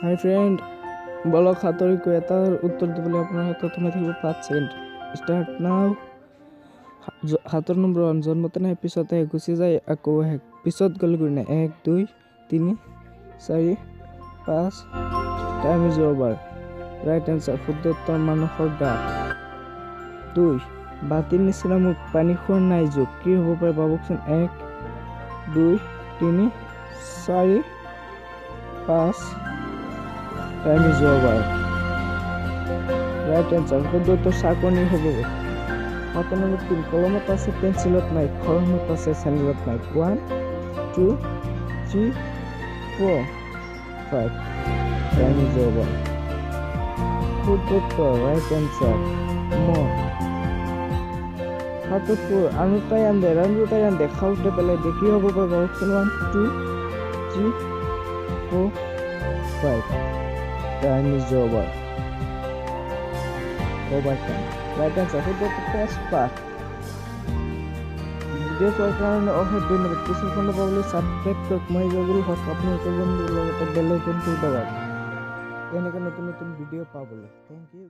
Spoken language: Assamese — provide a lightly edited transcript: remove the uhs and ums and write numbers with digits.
হাই ফ্ৰেণ্ড, বলক সাঁতোৰিকৈ এটাৰ উত্তৰ দিবলৈ আপোনাৰ হাতত সময় থাকিব 5 ছেকেণ্ড। ষ্টাৰ্ট নাও। সাঁতোৰ নম্বৰ 1, জন্মতে নাহে পিছত আহে, গুচি যায় আকৌ আহে, পিছত গ'লে ঘূৰি নাহে। 1 2 3 4 5 time is over. Right answer শুদ্ধ উত্তৰ মানুহৰ দাঁত। 2, বাতিৰ নিচিনা মুখ, পানী খোৱা নাই জোক, কি হ'ব পাৰে ভাবকচোন। 1 2 3 4 5 time is over. Right answer শুদ্ধ উত্তৰ চাকনি হ'ব। সাঁতোৰ নম্বৰ 3, কলমত আছে পেঞ্চিলত নাই, খৰমত আছে চেনেলত নাই। 1 2 3 4 5 টাইম ইজ অভাৰ। শুদ্ধ উত্তৰ ৰাইট এনচাৰ মহ। সাঁতোৰ আনোটাই আন্দে ৰান্ধোটাই আন্দে খাওঁতে পেলাই দিয়ে, কি হ'ব পাৰে ভাবকচোন। 1 2 3 4 5 time is over. Right answer শুদ্ধ উত্তৰ তেজপাত। ভিডিঅ' চোৱাৰ কাৰণে অশেষ ধন্যবাদ। পিছৰ খণ্ড পাবলৈ ছাবস্ক্ৰাইব কৰক। মই জগুল হক, আপোনালোকৰ বন্ধুৰ লগতে বেল আইকনটো দবাওক এনেকৈ নতুন নতুন ভিডিঅ' পাবলৈ। Thank U.